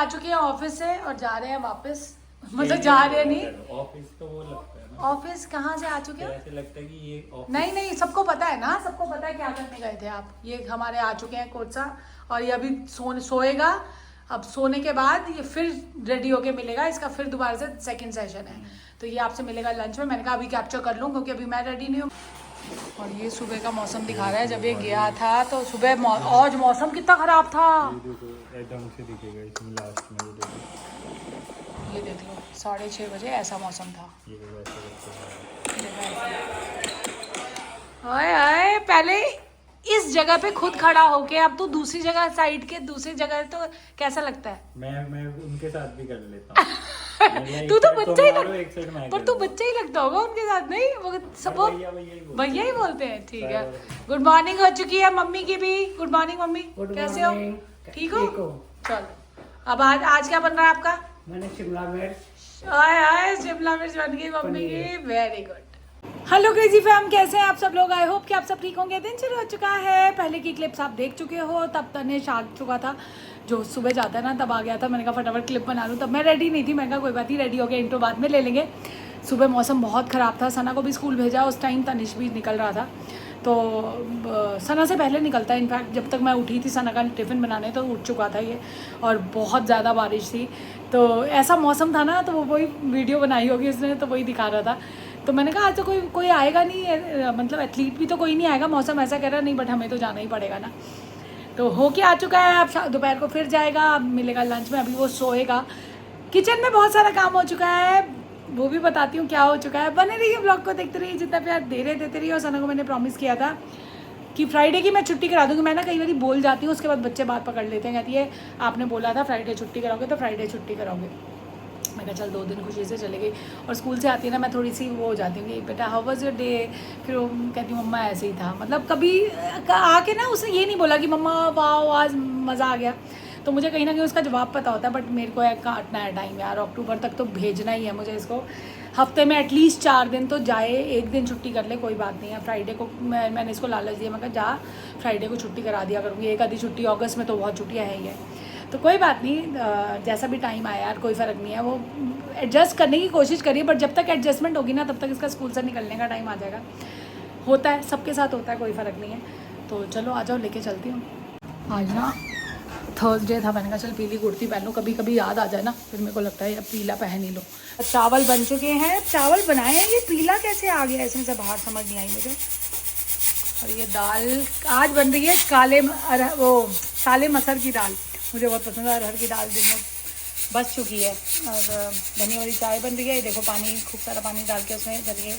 चुके हैं ऑफिस से और जा रहे हैं वापस, मतलब जा रहे नहीं, ऑफिस तो वो लगता है ना, ऑफिस कहाँ से आ चुके हैं? ऐसे लगता है कि ये ऑफिस। नहीं नहीं, सबको पता है ना, सबको पता है क्या करने गए थे आप। ये हमारे आ चुके हैं कोच साहब, और ये अभी सोएगा। अब सोने के बाद ये फिर रेडी होके मिलेगा, इसका फिर दोबारा से सेकंड सेशन है, तो ये आपसे मिलेगा लंच में। मैंने कहा अभी कैप्चर कर लूँ क्योंकि अभी मैं रेडी नहीं हूँ। और ये सुबह का मौसम दिखा रहा है, जब ये गया था तो सुबह आज मौसम कितना खराब था। एकदम से दिखेगा इसमें लास्ट में, ये देख लो 6:30 बजे ऐसा मौसम था। ये वैसे लगता है। आए आए, पहले इस जगह पे खुद खड़ा होके, अब तू दूसरी जगह साइड के दूसरी जगह, तो कैसा लगता है? मैं उनके साथ भी कर लेता हूँ। तू तो बच्चा ही एक साइड में पर तू बच्चा ही लगता होगा उनके साथ, नहीं? वो सब भैया ही बोलते हैं। ठीक है, गुड मॉर्निंग हो चुकी है मम्मी की भी। गुड मॉर्निंग मम्मी, कैसे हो? ठीक हो? चलो, अब आज क्या बन रहा है आपका? मैंने शिमला मिर्च, आए आए, शिमला मिर्च बन गई मम्मी की, very good. Hello crazy fam, कैसे हैं आप सब लोग? आई होप कि आप सब ठीक होंगे। दिन शुरू हो चुका है, पहले की क्लिप्स आप देख चुके हो, तब तनिष आ चुका था, जो सुबह जाता है ना, तब आ गया था। मैंने कहा फटाफट क्लिप बना लूँ, तब मैं रेडी नहीं थी। मैंने कहा कोई बात नहीं, रेडी हो गया, इंट्रो बाद में ले लेंगे। सुबह मौसम बहुत ख़राब था, सना को भी स्कूल भेजा, उस टाइम तनिष भी निकल रहा था, तो सना से पहले निकलता है। इनफैक्ट जब तक मैं उठी थी सना का टिफ़िन बनाने, तो उठ चुका था ये, और बहुत ज़्यादा बारिश थी। तो ऐसा मौसम था ना, तो वो वही वीडियो बनाई होगी उसने, तो वही दिखा रहा था। तो मैंने कहा आज तो कोई आएगा नहीं, मतलब एथलीट भी तो कोई नहीं आएगा, मौसम ऐसा कह रहा नहीं, बट हमें तो जाना ही पड़ेगा ना। तो हो के आ चुका है, अब दोपहर को फिर जाएगा, अब मिलेगा लंच में, अभी वो सोएगा। किचन में बहुत सारा काम हो चुका है, वो भी बताती हूँ क्या हो चुका है। बने रहिए, ब्लॉग को देखते रहिए, जितना प्यार दे रहे देते रहिए। और सना को मैंने प्रॉमिस किया था कि फ्राइडे की मैं छुट्टी करा दूँगी। मैं ना कई बार बोल जाती हूँ, उसके बाद बच्चे बात पकड़ लेते हैं, कहती है आपने बोला था फ्राइडे छुट्टी कराओगे, तो फ्राइडे छुट्टी कराओगे। मैं कहा चल 2 दिन खुशी से चले गई। और स्कूल से आती है ना, मैं थोड़ी सी वो हो जाती हूँ कि बेटा हाउ वाज योर डे, फिर वो कहती हूँ मम्मा ऐसे ही था। मतलब कभी आके ना उसने ये नहीं बोला कि मम्मा वाह आज मज़ा आ गया, तो मुझे कहीं ना कहीं उसका जवाब पता होता है। बट मेरे को काटना है टाइम यार, अक्टूबर तक तो भेजना ही है मुझे इसको। हफ्ते में एटलीस्ट 4 दिन तो जाए, 1 दिन छुट्टी कर ले, कोई बात नहीं है। फ्राइडे को मैंने इसको लालच दिया, मैं कहा जा फ्राइडे को छुट्टी करा दिया करूँगी, एक आधी छुट्टी अगस्त में, तो बहुत छुट्टियाँ हैं ही है, तो कोई बात नहीं, जैसा भी टाइम आया यार, कोई फ़र्क नहीं है। वो एडजस्ट करने की कोशिश करिए, बट जब तक एडजस्टमेंट होगी ना, तब तक इसका स्कूल से निकलने का टाइम आ जाएगा। होता है, सबके साथ होता है, कोई फ़र्क नहीं है। तो चलो आ जाओ, लेके चलती हूँ। आज ना थर्सडे था, मैंने कहा चल पीली कुर्ती पहन लो, कभी कभी याद आ जाए ना, फिर मेरे को लगता है अब पीला पहन ही लो। चावल बन चुके हैं, चावल बनाए हैं, ये पीला कैसे आ गया इसमें से बाहर, समझ नहीं आई मुझे। और ये दाल आज बन रही है काले मसर की दाल, मुझे बहुत पसंद है। अरहर की दाल दिन में बच चुकी है, और धनिया वाली चाय बन रही है। देखो पानी, खूब सारा पानी डाल के उसमें धनिया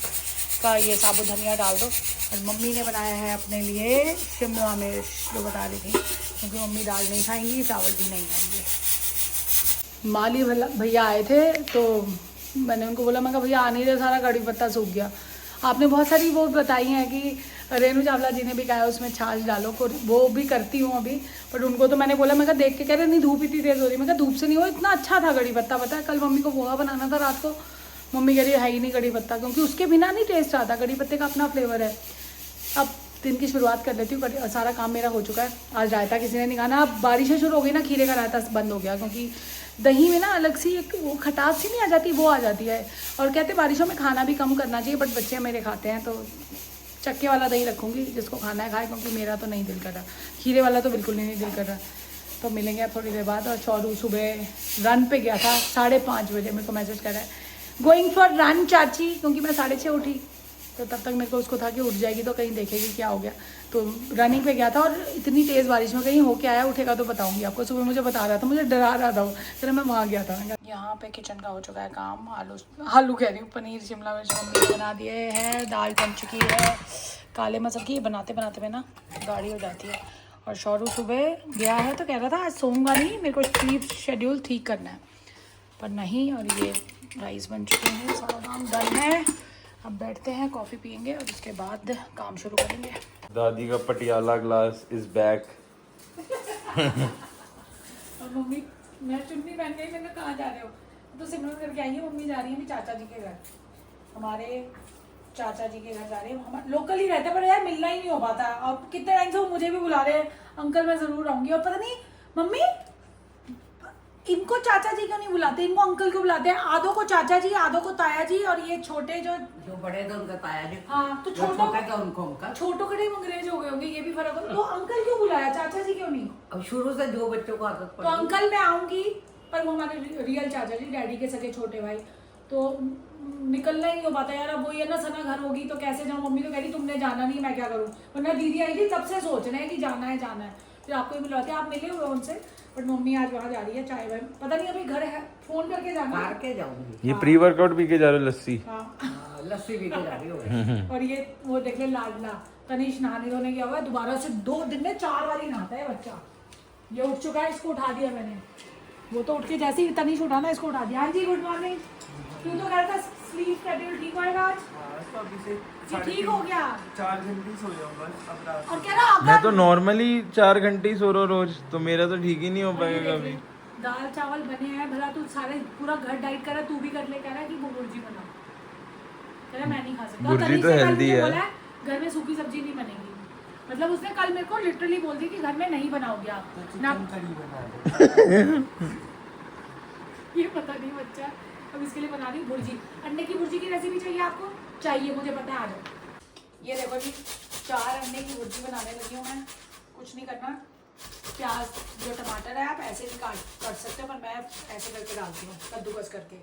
का ये साबुत धनिया डाल दो। और मम्मी ने बनाया है अपने लिए शिमला मिर्च, जो बता रही थी, क्योंकि मम्मी दाल नहीं खाएंगी, चावल भी नहीं खाएंगी। माली भैया आए थे, तो मैंने उनको बोला, मैं कहा भैया आ नहीं रहे, सारा कड़ी पत्ता सूख गया। आपने बहुत सारी वो बताई हैं कि रेनू चावला जी ने भी कहा उसमें छाछ डालो, को वो भी करती हूँ अभी। बट उनको तो मैंने बोला, मैं कहा देख के कह रहे नहीं धूप इतनी तेज़ हो रही। मैं कहा धूप से नहीं हो, इतना अच्छा था कड़ी पत्ता, पता है कल मम्मी को पोहा बनाना था रात को, मम्मी कह रही है ही नहीं कड़ी पत्ता, क्योंकि उसके बिना नहीं टेस्ट आता, कड़ी पत्ते का अपना फ्लेवर है। अब दिन की शुरुआत कर लेती हूँ, सारा काम मेरा हो चुका है। आज रायता किसी ने नहीं खाना, अब बारिशें शुरू हो गई ना, खीरे का रायता बंद हो गया, क्योंकि दही में ना अलग सी एक वो खटास सी नहीं आ जाती, वो आ जाती है। और कहते बारिशों में खाना भी कम करना चाहिए, बट बच्चे मेरे खाते हैं, तो चक्के वाला दही रखूँगी, जिसको खाना है खाए, क्योंकि मेरा तो नहीं दिल कर रहा, खीरे वाला तो बिल्कुल नहीं दिल कर रहा। तो मिलेंगे अब थोड़ी देर बाद। और चौरू सुबह रन पे गया था, 5:30 बजे मेरे को मैसेज कर रहा है गोइंग फॉर रन चाची, क्योंकि मैं 6:30 उठी, तो तब तक मेरे को उसको था कि उठ जाएगी तो कहीं देखेगी क्या हो गया। तो रनिंग पे गया था, और इतनी तेज़ बारिश में कहीं होके आया, उठेगा तो बताऊंगी आपको। सुबह मुझे बता रहा था, मुझे डरा रहा था वो, फिर मैं वहाँ गया था। यहाँ पे किचन का हो चुका है काम, आलू कह रही हूँ, पनीर शिमला मिर्च मम्मी ने बना दिए हैं, दाल बन चुकी है काले मसर की। बनाते बनाते में ना गाड़ी हो जाती है। और शौरू सुबह गया है तो कह रहा था आज सोऊंगा नहीं, मेरे को स्लीप शेड्यूल ठीक करना है, पर नहीं। और ये राइस बन चुके हैं, सारा काम डन है। अब बैठते हैं, कॉफ़ी पियेंगे, और उसके बाद काम शुरू करेंगे। दादी का पटियाला ग्लास इज बैक। और मम्मी, मैं चुन्नी पहन गई, मैंने कहाँ जा रहे हो, तो सिमरन करके आई है, मम्मी जा रही है अभी चाचा जी के घर, हमारे चाचा जी के घर जा रहे हैं। हम लोकल ही रहते, पर यार मिलना ही नहीं हो पाता। अब कितने टाइम से वो मुझे भी बुला रहे हैं, अंकल मैं ज़रूर आऊँगी, और पता नहीं मम्मी इनको चाचा जी क्यों नहीं बुलाते, इनको अंकल क्यों बुलाते हैं? आधो को चाचा जी, आधो को ताया जी, और ये छोटे जो बड़े तो उनका ताया जी। हाँ तो जो छोटो छोटे तो उनको अंकल। छोटो कड़े अंग्रेज हो गए होंगे, ये भी फर्क हो। तो अंकल क्यों बुलाया, चाचा जी क्यों नहीं? अब शुरू से जो बच्चों को आदत तो पड़ी। अंकल मैं आऊंगी, पर वो हमारे रियल चाचा जी, डैडी के सगे छोटे भाई, तो निकलना ही नहीं हो पाता यार। अब वो ये ना सना घर होगी तो कैसे जाऊँ, मम्मी तो कह रही तुमने जाना नहीं, मैं क्या करूँ, वरना दीदी आई थी तब से सोच रहे हैं कि जाना है जाना है। फिर आपको ही मिलवाते, आप मिले हुए उनसे, बट मम्मी आज वहाँ जा रही है चाय वाय, पता नहीं अभी घर है, फोन करके जाना मार है। के जाऊंगी। ये प्री वर्कआउट पी के जा रहे हो लस्सी। हाँ लस्सी पी के जा रही हो। और ये वो देख ले लाडला तनीश नहाने धोने गया हुआ है, दोबारा से 2 दिन में 4 बार ही नहाता है बच्चा। ये उठ चुका है, इसको उठा दिया मैंने, वो तो उठ के जैसे ही तनीश उठाना इसको उठा दिया। हाँ जी गुड मॉर्निंग। तू तो कहता स्लीप शेड्यूल ठीक होएगा आज? ये ठीक हो गया? 4 घंटे सो जाऊं बस अब रात और कह रहा मैं तो नॉर्मली 4 घंटे ही सो रहा हूँ रोज, तो मेरा तो ठीक ही नहीं हो पाएगा कभी। दाल चावल बने हैं, भला तू सारे पूरा घर डाइट कर रहा है, तू भी कर ले। कह रहा है कि वो भुर्जी बना, कह रहा मैं नहीं खा सकता। भुर्जी तनीश तो ने कल healthy मुझे है। बोला है घर में सूखी सब्जी नहीं बनेगी, मतलब उसने कल मेरे को लिटरली बोल दी कि घर में नहीं बनाओगे आप ना। चिकन करी बना दो। ये पता नहीं बच्चा, अब इसके लिए बना रही हूँ भुर्जी। अंडे की भुर्जी की रेसिपी चाहिए आपको? चाहिए, मुझे पता है, आ जाओ। ये देखो जी 4 अंडे की भुर्जी बनाने लगी हूँ मैं। कुछ नहीं करना, प्याज जो टमाटर है आप ऐसे भी काट सकते हो, पर मैं ऐसे करके डालती हूँ कद्दूकस करके।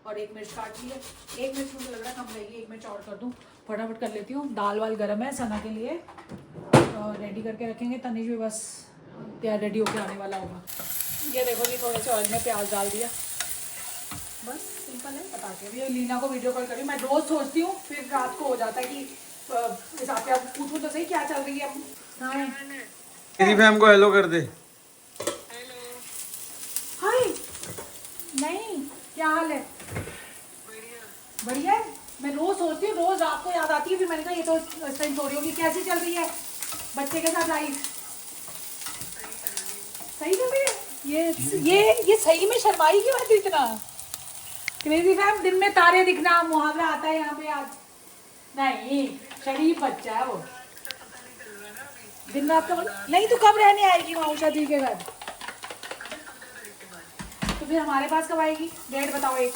और 1 मिर्च काट ली है, 1 मिर्च मुझे लग रहा है कम रहेगी, 1 मिर्च और कर दूँ। फटाफट कर लेती हूँ। दाल वाल गर्म है सना के लिए, और रेडी करके रखेंगे। तनीश भी बस तैयार रेडी होके आने वाला होगा। ये देखो जी थोड़े से ऑयल में प्याज डाल दिया, बस सिंपल है। बता के अभी लीना को वीडियो कॉल करी, मैं रोज सोचती हूँ, फिर रात को हो जाता है कि इस आपके आप पूछूँ तो सही क्या चल रही है। हाँ तेरी फैम को हेलो कर दे। हाय, नहीं क्या हाल है? बढ़िया है। मैं रोज सोचती हूँ, रोज रात को याद आती है, फिर मैंने कहा ये तो इस टाइम सो रही होगी। कैसी चल रही है बच्चे के साथ लाइफ? सही चल रही है? ये सही में शर्माई क्यों है इतना? क्रेजी फैम, दिन में तारे दिखना मुहावरा आता है यहाँ पे आज। नहीं शरीफ बच्चा है वो, दिन रात का नहीं। तो कब रहने आएगी वहाँ उषा दी के घर? तो फिर हमारे पास कब आएगी? डेट बताओ एक।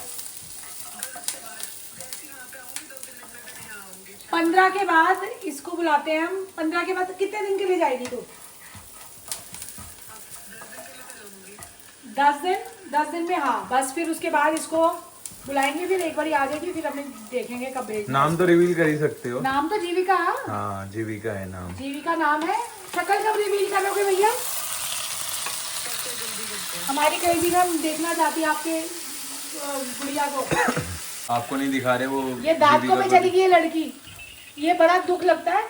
15 के बाद इसको बुलाते हैं हम। 15 के बाद कितने दिन के लिए जाएगी तू? 10 दिन में। हाँ बस, फिर उसके बाद इसको बुलाएंगे, फिर एक बार आ जाएगी, फिर हमें देखेंगे कब भेजना। नाम तो रिवील कर ही सकते हो। नाम तो जीविका। हाँ जीविका है नाम। जीविका नाम है। शक्ल कब रिवील करोगे भैया? हमारी क्रेजी फैम देखना चाहती है आपके गुड़िया को। आपको नहीं दिखा रहे वो। ये दांतों में चली गई है लड़की। ये बड़ा दुख लगता है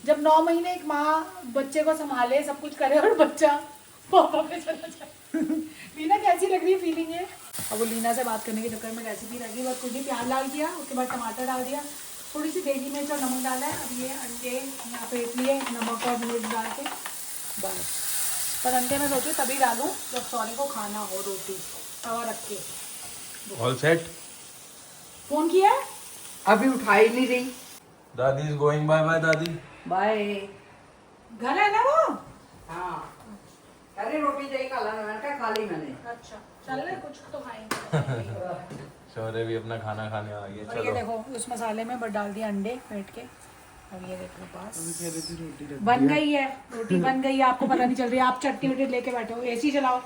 जब 9 महीने एक माँ बच्चे को संभाले, सब कुछ करे, और बच्चा पापा पे चला जाए। लीना कैसी लग रही है फीलिंग है? अब वो लीना से बात करने के चक्कर में रेसिपी रखी, बस कुछ प्याज डाल दिया, उसके बाद टमाटर डाल दिया, थोड़ी सी देगी मिर्च और नमक डाला है। अब ये अंडे यहाँ पे लिए नमक और मिर्च डाल के बस। पर अंडे में सोचो तभी डालूँ जब सॉरी को खाना हो, रोटी तवा रख के। All set. फोन किया है? अभी उठा ही नहीं रही। दादी इज गोइंग बाय बाय दादी। बाय। घर है ना वो? हाँ अरे रोटी चाहिए काला मैंने कहा खा ली मैंने। अच्छा चल रहे कुछ तो खाएंगे। शौर्य भी अपना खाना खाने आ गया। और ये चलो देखो उस मसाले में बस डाल दिया अंडे फेंट के। और ये देखो बस कह रही थी रोटी रख बन गई है, रोटी बन गई है, आपको पता नहीं चल रही है। आप चटनी वटनी लेके बैठे हो, एसी चलाओ।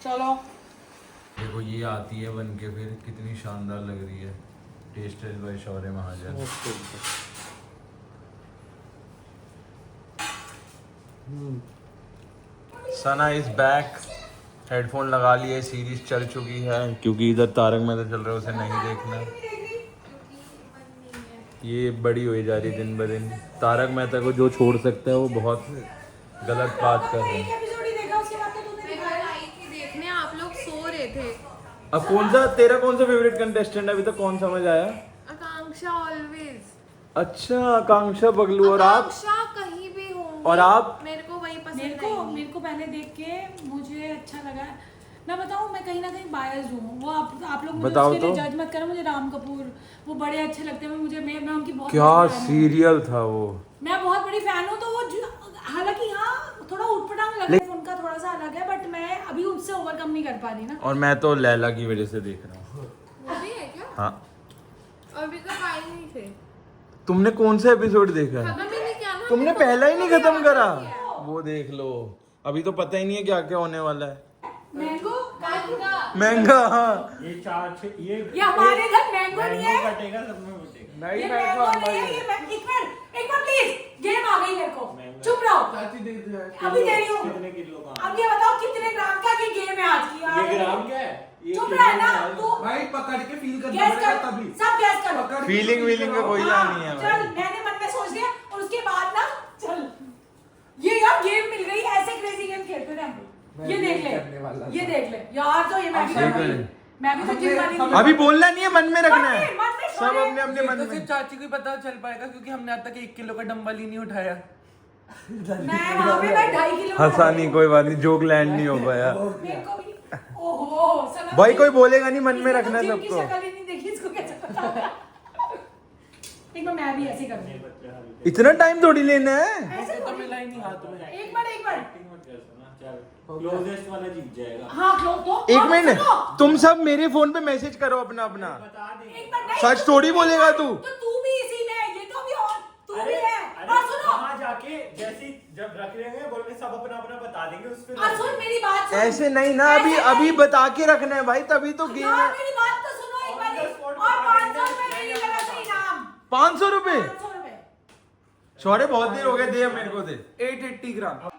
चलो देखो ये आती है बन के, फिर कितनी शानदार लग रही है। Tested by Shaurya Mahajan. Sana is back. Headphone लगा लिए, सीरीज चल चुकी है, क्योंकि इधर तारक मेहता चल रहा है, उसे नहीं देखना। ये बड़ी हुई जा रही दिन ब दिन। तारक मेहता को जो छोड़ सकता है वो बहुत गलत बात कर रहे हैं। देखने आप लोग सो रहे थे। अब तेरा कौन सा फेवरेट कंटेस्टेंट है अभी तक? कौन समझ आया? आकांक्षा ऑलवेज। अच्छा आकांक्षा बगलू। और आप? आकांक्षा कहीं भी हो। और आप? मेरे को वही पसंद मेरे को पहले देख के मुझे अच्छा लगा। मैं बताऊं, मैं कहीं ना कहीं बायस हूँ। वो आप लोग मुझे बताओ उसके लिए तो। जज मत करो। मुझे राम कपूर वो बड़े अच्छे लगते हैं। मैं उनकी बहुत क्या बड़ी fan हूँ। सीरियल था वो। मैं बहुत बड़ी फैन हूँ। तो वो हालांकि हाँ थोड़ा उठपटांग लगा है उनका, थोड़ा थोड़ा सा अलग है, बट मैं अभी उससे ओवरकम नहीं कर पा रही ना। और मैं तो लैला की वजह से देख रहा हूँ। अभी है क्या? हाँ, अभी तो आए नहीं थे। तुमने कौन सा एपिसोड देखा है? खत्म ही नहीं किया ना। तुमने पहला ही नहीं खत्म करा। वो देख लो, अभी तो पता ही नहीं है क्या क्या होने वाला है। मैंगो महंगा, हाँ। ये हमारे घर मैंगो नहीं है, कटेगा सब में बटेगा। ये मैंगो नहीं है, ये एक मिनट प्लीज, गेम आ गई मेरे को, चुप रहो। अभी दे रही हूँ। कितने किलो का? अब ये बताओ कितने ग्राम का ये गेम है आज की? ये ग्राम क्या है? ये चुप किलो रह ना का है। तू, भाई पकड़ के फील करना गैस पड़ेगा कर, तभी। सब गैस करो। पकड़ के फीलिंग feel वीलिंग का करो। कोई हाँ, नहीं है चल भाई। मैंने मन में सोच लिया और उसके बाद ना चल ये यार गेम मिल गई, ऐसे क्रेजी गेम खेलते थे हम। ये देख करने वाला ले, ये देख ले यार, तो ये मैं भी देख कर ले। रही, मैं भी तो जिम वाली थी। अभी बोलना नहीं है, मन में रखना है। मन में सब अपने अपने ये मन तो में। सिर्फ चाची को ही पता चल पाएगा क्योंकि हमने आज तक 1 किलो का डंबल ही नहीं उठाया। मैं वहाँ पे मैं 2.5 किलो हंसा नहीं, कोई बात नहीं, जोक लैंड नहीं हो पाया। मेरे को भी ओहो सनम भाई जी, कोई बोलेगा नहीं, मन में इसने तो रखना है जिम की सबको। शक्ल ही नहीं देखी, इसको कैसे पता होगा? एक बार मैं भी ऐसे करूंगी, इतना टाइम थोड़ी लेना है। ऐसे तो थोड़ी। मिला ही नहीं हाथ में। एक बार क्लोजेस्ट वाला जीत जाएगा। हाँ क्लोज तो एक और मिनट, सुनो, तुम सब मेरे फोन पे मैसेज करो अपना अपना। एक बार नहीं, सच थोड़ी बोलेगा तू। तो तू भी इसी में है, ये तो भी और तू भी अरे है। अरे और सुनो, वहाँ जाके जैसे जब रख रहे हैं बोलने सब अपना अपना बता देंगे उस पे। और सुन मेरी बात सुन। ऐसे नहीं ना, अभी ऐसे अभी नहीं। बता के रखना है भाई, तभी तो गेम यार है। मेरी बात तो सुनो एक बार, On the spot और बता 500 देंगे, रुपए मेरी तरफ से इनाम। 500 रुपए? 500 रुपए। शौर्य बहुत देर हो गए, दे मेरे को दे। 880 ग्राम।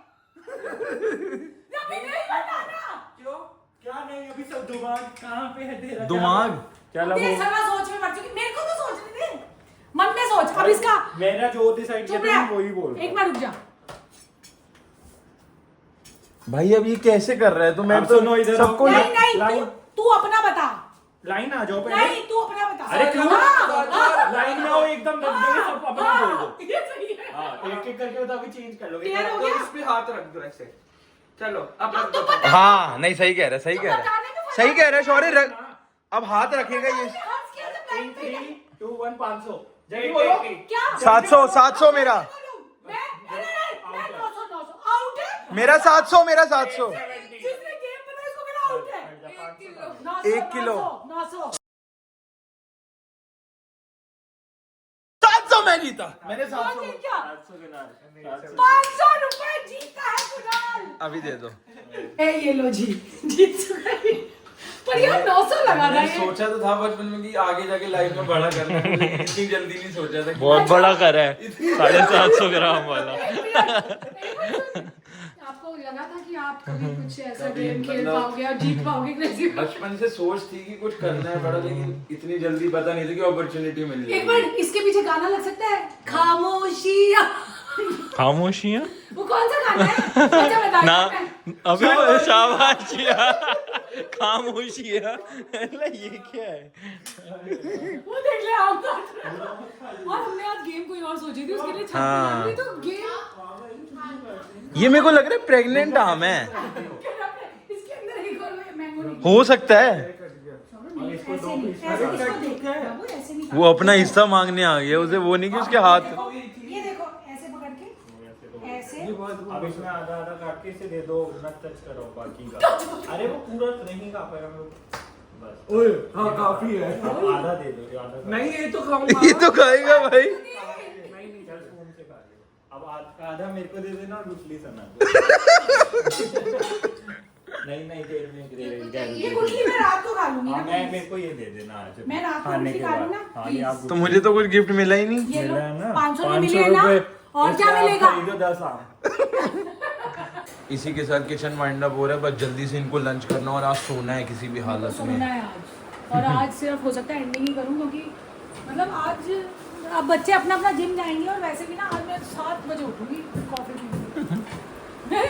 अभी नहीं बताना। क्यों? क्या नहीं, अभी सब दिमाग कहाँ पे है तेरा? दिमाग? चलो ये सारा सोच में पड़ चुकी, मेरे को तो सोचने दे, मन में सोच। अब इसका मेरा जो डिसाइड चुप किया रह, था वही बोल। एक बार रुक जा। भाई अब ये कैसे कर रहा है? तो मैं अब तो सुनो इधर सबको नहीं नहीं, लाइन- तू अपना बता। लाइन आ जाओ पहले। नहीं तू अपना बता। अरे क्यों? हाँ, लाइन में आओ, एकदम रख देंगे सब अपना हाँ, बोल दो। ये सही है। हाँ, एक एक करके बता, अभी चेंज कर लो। Clear हो तो गया? इस पे हाथ रख दो ऐसे। चलो अब अब तो बताओ। पता हाँ नहीं, सही कह रहा है, सही कह रहा बताने में है, फर्क सही कह रहा है शौर्य। रख, अब हाथ रखेगा ये। हंस के जब लाइन पे 3 2 1 500 जल्दी बोलो। क्या 700 700 मेरा, मैं अरे नहीं, मैं 900 900 आउट है। मेरा 700, मेरा 700। जिसने गेम बनाया उसको मेरा आउट है। 1 किलो 900 700 मैं जीता, मैंने 700। 700 के नाम 500 रुपए जीता है कुणाल। अभी दे दो। ए ये लो जी, जीत चुका है। पर यार 900 लगा रहा है। सोचा तो था बचपन में कि आगे जाके लाइफ में बड़ा करना है, लेकिन इतनी जल्दी नहीं सोचा था। बहुत बड़ा कर है, 750 ग्राम वाला। आपको लगा था कि आप कभी कुछ ऐसा गेम खेल पाओगे और जीत पाओगे क्रेजी? बचपन से सोच थी कि कुछ करना है बड़ा, लेकिन इतनी जल्दी पता नहीं था कि अपॉर्चुनिटी मिल एक जाएगी। बार इसके पीछे गाना लग सकता है, खामोशियाँ। खामोशियाँ वो कौन सा गाना है? अच्छा बता ना, मैं। अभी शाबाशिया खामोशिया, ये क्या है? वो देख ले आप। और हमने आज गेम कोई और सोची थी, उसके लिए छाती हाँ। लग रही, तो गेम ये मेरे को लग रहा है प्रेग्नेंट आम है, इसके अंदर एक और मैंगो नहीं। हो सकता है। ऐसे नहीं, ऐसे इसको देख बाबू, ऐसे नहीं। वो अपना हिस्सा मांगने आ गया, उसे वो नहीं कि उसके हाथ। ये देखो ऐसे पकड़ के, ऐसे अब इसमें आधा आधा काट के इसे दे दो, मत टच करो बाकी का। अरे वो पूरा नहीं खा पाएगा हम लोग, बस। ओए हाँ काफी है। अब आधा दे दो, आधा खा। नहीं ये तो खाऊंगा। ये तो खाएगा भाई। नहीं नहीं, चल स्पून से खा ले। अब आधा मेरे को दे देना और गुठली सना नहीं नहीं, देर में ये गुठली मैं रात को खा लूंगी ना। हाँ, मैं मेरे को ये दे देना आज मैं रात को खाने गुठली के खा बाद। लूँ ना, हाँ, ये आप तो मुझे तो कुछ गिफ्ट मिला ही नहीं। ये लो, मिला है ना 500 में 500 मिले ना, रुपए। और क्या इससे आप मिलेगा? खरीदो 10 आम। इसी के साथ किचन वाइंड अप हो रहा है, बस जल्दी से इनको लंच करना और आज सोना है किसी भी हालत सोना में। है आज, और आज सिर्फ हो सकता है एंडिंग ही करूँ, क्योंकि मतलब आज अब बच्चे अपना अपना जिम जाएंगे, और वैसे भी ना आज मैं 7 बजे उठूंगी कॉफी पीने।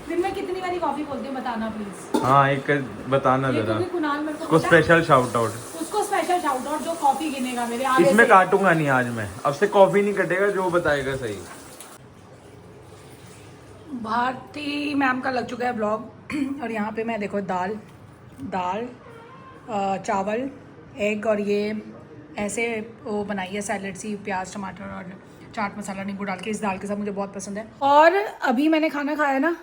दिन में कितनी बारी कॉफी बोलती हूँ बताना प्लीज। हाँ एक बताना ये जरा, क्योंकि कुणाल मेरे उसको को पता है, स्पेशल शाउट आउट। उसको स्पेशल शाउट आउट जो कॉफी गिनेगा मेरे आगे इसमें से। काटूंगा नहीं आज मैं, अब से कॉफी नहीं कटेगा, जो बताएगा सही। भारती मैम का लग चुका है ब्लॉग, और यहाँ पे मैं देखो दाल चावल एग, और ये ऐसे वो बनाई है सैलेड सी, प्याज टमाटर और चाट मसाला नींबू डाल के इस दाल के साथ, मुझे बहुत पसंद है। और अभी मैंने खाना खाया ना,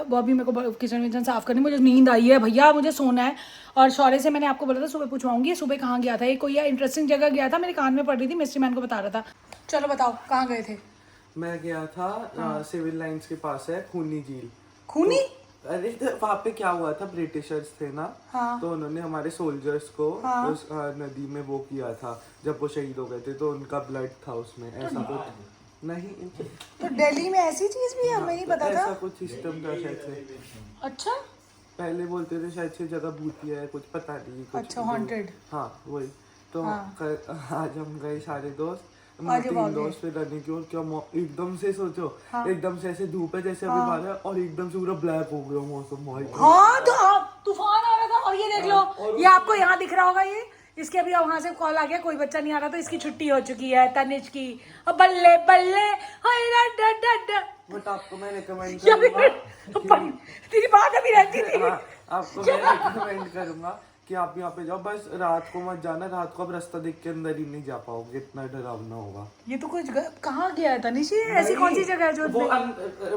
वो अभी मेरे को किचन विचन साफ करनी, मुझे नींद आई है भैया, मुझे सोना है। और शौर्य से मैंने आपको बोला था सुबह पूछवाऊंगी, सुबह कहाँ गया था, ये कोई इंटरेस्टिंग जगह गया था, मेरे कान में पड़ रही थी, मिस्ट्री मैन को बता रहा था। चलो बताओ कहाँ गए थे? मैं गया था सिविल लाइंस के पास है खूनी झील। खूनी? अरे वहाँ पे क्या हुआ था, ब्रिटिशर्स थे ना, तो उन्होंने हमारे सोल्जर्स को उस नदी में वो किया था, जब वो शहीद हो गए थे तो उनका ब्लड था उसमें, ऐसा कुछ नहीं। तो दिल्ली में ऐसी चीज भी है, हमें नहीं पता था। ऐसा कुछ सिस्टम था शायद से। अच्छा, पहले बोलते थे शायद से जगह भूतिया है, कुछ पता नहीं कुछ। अच्छा, हॉन्टेड। हाँ वही तो। आज हम गए सारे दोस्त, 3 दोस्त फिर रनिंग की, और क्या एकदम से सोचो, एकदम से ऐसे धूप है जैसे अभी बाहर है, और एकदम से पूरा ब्लैक हो गया मौसम। हाँ तो तूफान आ रहा था। और ये देख लो, ये आपको यहाँ दिख रहा होगा, ये इसके अभी वहां से कॉल आ गया, कोई बच्चा नहीं आ रहा, तो इसकी छुट्टी हो चुकी है तनिष की। और बल्ले बल्ले बट आपको मैं रिकमेंड करूंगा, तेरी बात अभी रहती थी। आपको मैं रिकमेंड करूंगा कि आप यहाँ पे जाओ, बस रात को मत जाना, रात को आप रास्ता देख के अंदर ही नहीं जा पाओगे, इतना डरावना होगा। ये तो कुछ कहाँ गया है तनिष, ऐसी कौन सी जगह है जो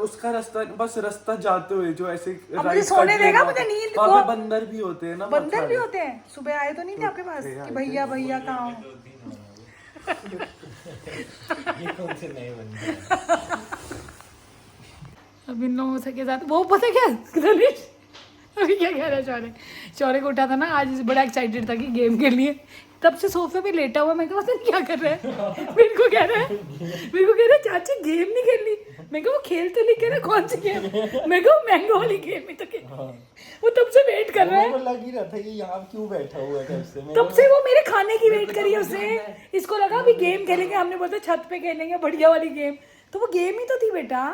उसका रास्ता, बस रास्ता जाते हुए जो ऐसे मुझे सोने देगा, मुझे नींद। वहाँ पे बंदर भी होते हैं ना, बंदर भी होते हैं। सुबह आए तो नहीं थे आपके पास कि भैया भैया कहाँ हो? ये कौन से नए बंदर? अब इन लोगों से के साथ वो पता क्या तनिष अभी क्या कह रहा है शौर्य? शौर्य को उठा था ना आज, बड़ा एक्साइटेड था कि गेम के लिए, तब से सोफे पे लेटा हुआ। मैं कहा क्या कर रहा है? मेरे को कह रहा है चाची गेम नहीं खेलनी। मैं कहा वो खेलते नहीं, कह रहा कौन सी गेम? मैं कहा मैंगो वाली गेम ही तो खेल। वो तब से वेट कर रहा है, लग ही रहा था कि यहाँ क्यों बैठा हुआ है तब से वो मेरे खाने की वेट करी है उसने। इसको लगा अभी गेम खेलेंगे, हमने बोलते छत पे खेलेंगे बढ़िया वाली गेम, तो वो गेम ही तो थी बेटा।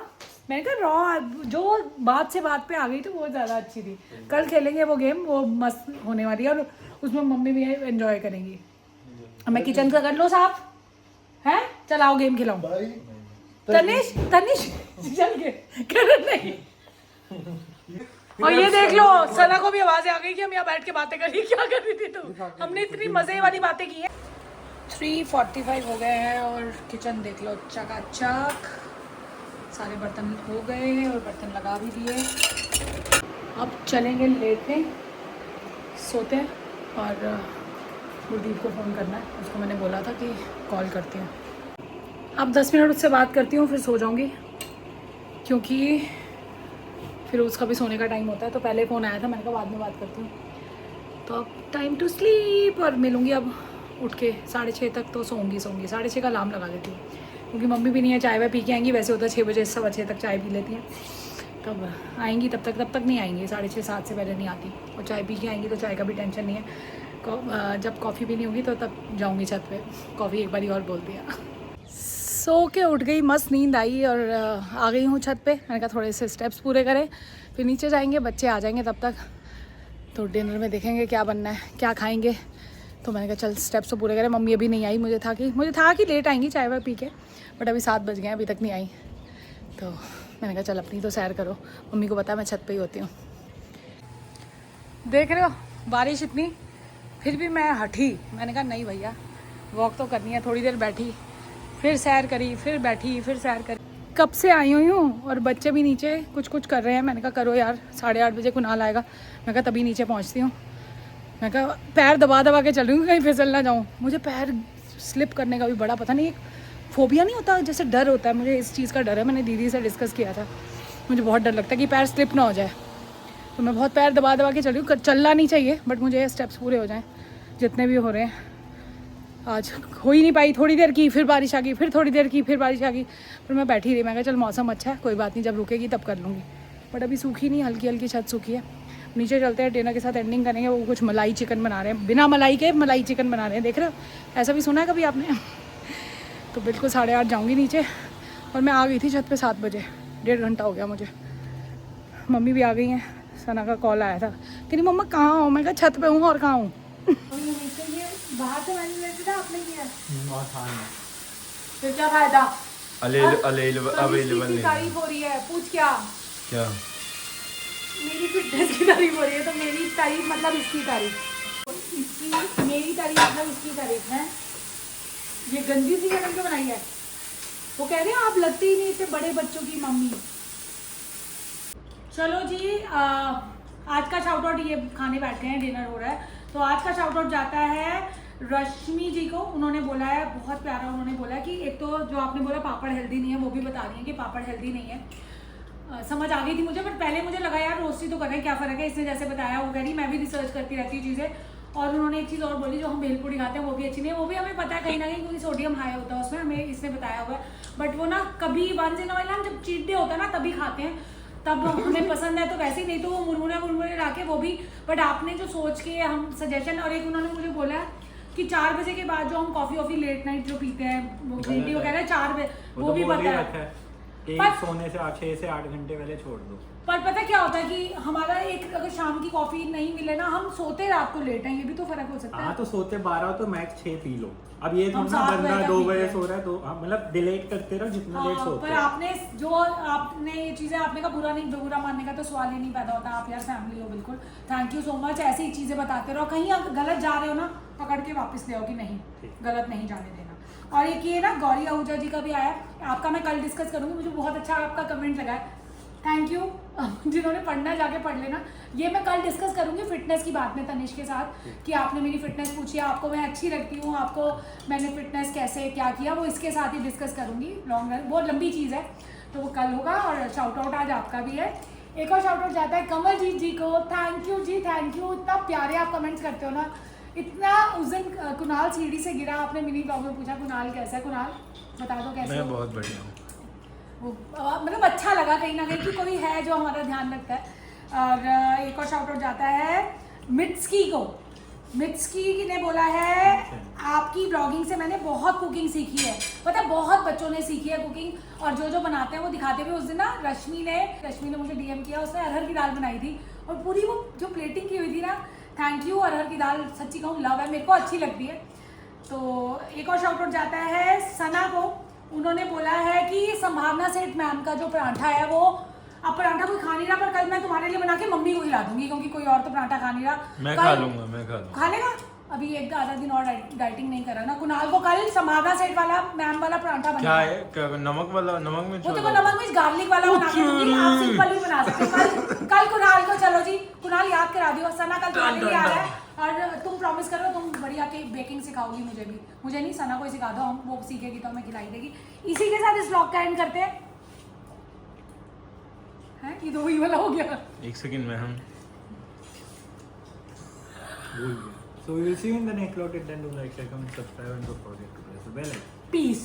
मैंने कहा रॉ जो बात से बात पे आ गई तो वो ज़्यादा अच्छी थी। कल खेलेंगे वो गेम, वो मस्त होने वाली है, और उसमें मम्मी भी एंजॉय करेंगी। मैं किचन का कर लो साफ है, चल आओ गेम खिलाऊं। तनिष चल के कर नहीं। और ये देख लो, सना को भी आवाज़ आ गई कि हम यहाँ बैठ के बातें कर रही, क्या कर रही थी तू? हमने इतनी मज़े वाली बातें की हैं। 3:45 हो गए हैं और किचन देख लो चकाचक, सारे बर्तन हो गए हैं और बर्तन लगा भी दिए। अब चलेंगे लेटे, सोते हैं, और गुरदीप को फ़ोन करना है, उसको मैंने बोला था कि कॉल करती हूँ। अब 10 मिनट उससे बात करती हूँ, फिर सो जाऊँगी, क्योंकि फिर उसका भी सोने का टाइम होता है। तो पहले फ़ोन आया था, मैंने कहा बाद में बात करती हूँ। तो अब टाइम टू स्लीप, और मिलूँगी अब उठ के 6:30 तक, तो सोऊंगी 6:30 का अलार्म लगा देती हूँ, क्योंकि मम्मी भी नहीं है, चाय वाय पी के आएंगी। वैसे होता है 6 बजे 6:15 तक चाय पी लेती हैं, तब आएंगी, तब तक नहीं आएंगी, 6:30 7 से पहले नहीं आती। और चाय पी के आएंगी तो चाय का भी टेंशन नहीं है। जब कॉफ़ी भी नहीं होगी तो तब जाऊंगी छत पे, कॉफ़ी एक बारी और बोल दिया। सो के उठ गई, मस्त नींद आई, और आ गई हूँ छत पे। मैंने कहा थोड़े से स्टेप्स पूरे करें, फिर नीचे जाएंगे, बच्चे आ जाएंगे तब तक, तो डिनर में देखेंगे क्या बनना है, क्या खाएँगे। तो मैंने कहा चल स्टेप्स तो पूरे करें। मम्मी अभी नहीं आई, मुझे था कि लेट आएंगी चाय वाय पी के, बट अभी 7 बज गए हैं, अभी तक नहीं आई। तो मैंने कहा चल अपनी तो सैर करो, मम्मी को पता है मैं छत पे ही होती हूँ। देख रहे हो बारिश इतनी, फिर भी मैं हटी। मैंने कहा नहीं भैया, वॉक तो करनी है। थोड़ी देर बैठी, फिर सैर करी, फिर बैठी, फिर सैर करी। कब से आई हुई हूँ, और बच्चे भी नीचे कुछ कर रहे हैं। मैंने कहा करो यार, 8:30 बजे कुनाल आएगा। मैं कहा तभी नीचे पहुँचती हूँ। मैं कहा पैर दबा के चल रही हूँ, कहीं फिसल ना जाऊँ। मुझे पैर स्लिप करने का भी बड़ा पता नहीं, एक फोबिया नहीं होता, जैसे डर होता है, मुझे इस चीज़ का डर है। मैंने दीदी से डिस्कस किया था, मुझे बहुत डर लगता है कि पैर स्लिप ना हो जाए, तो मैं बहुत पैर दबा के चल रही हूँ। चलना नहीं चाहिए, बट मुझे स्टेप्स पूरे हो जाएं जितने भी हो रहे हैं। आज हो ही नहीं पाई, थोड़ी देर की, फिर बारिश आ गई, फिर थोड़ी देर की, फिर बारिश आ गई, फिर मैं बैठी रही। मैं कहा चल मौसम अच्छा है, कोई बात नहीं, जब रुकेगी तब कर लूँगी। बट अभी सूखी नहीं, हल्की हल्की छत सूखी है। नीचे चलते हैं, डिनर के साथ एंडिंग करेंगे। वो कुछ मलाई चिकन बना रहे हैं, बिना मलाई के मलाई चिकन बना रहे हैं, देख रहे हो? ऐसा भी सुना है कभी आपने? तो बिल्कुल 8:30 जाऊँगी नीचे, और मैं आ गई थी छत पे 7 बजे, 1.5 घंटा हो गया मुझे। मम्मी भी आ गई हैं, सना का कॉल आया था कि नहीं मम्मा कहाँ हो? मैं कहा छत पे हूँ, और कहाँ हूँ? बाहर से मैंने लेते था, आपने किया फिर क्या फायदा? अवेलेबल तारीफ हो रही है, पूछ क्या मेरी फिटनेस की तारीफ हो रही है, तो मेरी तारीफ मतलब इसकी तारीफ, इसकी मेरी तारीफ मतलब इसकी तारीफ है। ये गंदी सी कलर क्यों बनाई है? वो कह रहे हैं आप लगते ही नहीं इतने बड़े बच्चों की मम्मी। चलो जी, आज का शाउट आउट, ये खाने बैठे हैं, डिनर हो रहा है, तो आज का शाउट आउट जाता है रश्मि जी को। उन्होंने बोला है, बहुत प्यारा, उन्होंने बोला कि एक तो जो आपने बोला पापड़ हेल्दी नहीं है, वो भी बता रही है कि पापड़ हेल्दी नहीं है। समझ आ गई थी मुझे, बट पहले मुझे लगा यार रोस्टी तो कर रहे हैं, क्या फ़र्क है, इसने जैसे बताया वो कह रही मैं भी रिसर्च करती रहती हूँ चीज़ें। और उन्होंने एक चीज़ और बोली, जो हम भेलपूरी खाते हैं वो भी अच्छी नहीं है, वो भी हमें पता है कहीं ना कहीं क्योंकि सोडियम हाई होता है उसमें, हमें इसने बताया हुआ है। बट वो ना कभी वंस इन ऑयल जब चीट डे होता है ना तभी खाते हैं, तब हमें पसंद है, तो वैसे ही नहीं तो वो मुरमुरे ला के वो भी। बट आपने जो सोच के हम सजेशन, और एक उन्होंने मुझे बोला है कि 4 बजे के बाद जो हम कॉफ़ी वॉफ़ी लेट नाइट जो पीते हैं वो ग्रीन टी वगैरह 4 बजे, वो भी पता है। एक सोने से 6 से 8 घंटे पहले छोड़ दो। पर पता क्या होता है कि हमारा एक अगर शाम की कॉफी नहीं मिले ना, हम सोते रात को लेट हैं, ये भी तो फर्क हो सकता है। हाँ, तो सोते 12 तो मैक्स 6 पी लो। अब ये हम थोड़ा 7 बंदा बजे 2 तक बजे पीते सो रहा है तो मतलब डिलेट करते रहो जितना लेट सोते पर आपने ये चीजें, आपने का बुरा मानने का तो सवाल ही नहीं पैदा होता। आप यार फैमिली हो, बिल्कुल थैंक यू सो मच। ऐसी ही चीजें बताते रहो, कहीं आप गलत जा रहे हो ना पकड़ के वापस ले आओ कि नहीं गलत नहीं जाने देना। और एक ये ना गौरी आहूजा जी का भी आया, आपका मैं कल डिस्कस करूंगी, मुझे बहुत अच्छा आपका कमेंट लगा है, थैंक यू। जिन्होंने पढ़ना जाके पढ़ लेना। ये मैं कल डिस्कस करूंगी फिटनेस की बात में तनिष के साथ, कि आपने मेरी फिटनेस पूछी, आपको मैं अच्छी लगती हूँ, आपको मैंने फिटनेस कैसे क्या किया, वो इसके साथ ही डिस्कस करूंगी। लॉन्ग रन बहुत लंबी चीज़ है, तो वो कल होगा। और शाउट आउट आज आपका भी है। एक और शाउट आउट जाता है कमलजीत जी को, thank you ji, thank you. इतना प्यारे आप कमेंट्स करते हो ना, इतना। उस दिन कुणाल सीढ़ी से गिरा, आपने मिनी ब्लॉग में पूछा कुणाल कैसा है, कुणाल बता दो कैसे। मैं बहुत बढ़िया हूँ। वो मतलब अच्छा लगा कहीं ना कहीं कि कोई है जो हमारा ध्यान रखता है। और एक और शाउट आउट जाता है मिट्सकी को। मिट्सकी ने बोला है आपकी ब्लॉगिंग से मैंने बहुत कुकिंग सीखी है, पता है बहुत बच्चों ने सीखी है कुकिंग, और जो बनाते हैं वो दिखाते हुए। उस दिन ना रश्मि ने मुझे डीएम किया, उसने अरहर की दाल बनाई थी और पूरी वो जो प्लेटिंग की हुई थी ना, थैंक यू। अरहर की दाल सच्ची कहूँ लव है, मेरे को अच्छी लगती है। तो एक और शाउट आउट जाता है सना को। उन्होंने बोला है कि संभावना सेठ मैम का जो पराठा है वो, अब पराठा कोई खा नहीं रहा, पर कल मैं तुम्हारे लिए बना के मम्मी को खिला दूंगी, क्योंकि कोई और तो पराठा खा नहीं रहा। मैं खा लूंगा। खा लेगा, अभी एक आधा दिन और डाइटिंग नहीं करा ना। कुणाल को कल संभावना सेठ वाला मैम वाला पराठा बना, क्या है नमक वाला, नमक मिर्च वो तो नमक मिर्च गार्लिक वाला बना के दूंगी, आप सिंपल भी बना सकते हो। कल कुणाल को, चलो जी कुणाल याद करा दियो, सना कल तुम्हारे लिए आ रहा है, और तुम प्रॉमिस करो तुम बढ़िया के बेकिंग सिखाओगी मुझे भी, मुझे नहीं सना को ही सिखा दो, हम वो सीखेगी तो हमें खिलाई देगी। इसी के साथ इस व्लॉग का एंड करते हैं। ये तो वही वाला हो गया। एक सेकंड में हम So we will see you in the next vlog. Then do like, share, comment, subscribe, and don't forget to press the bell icon. Peace.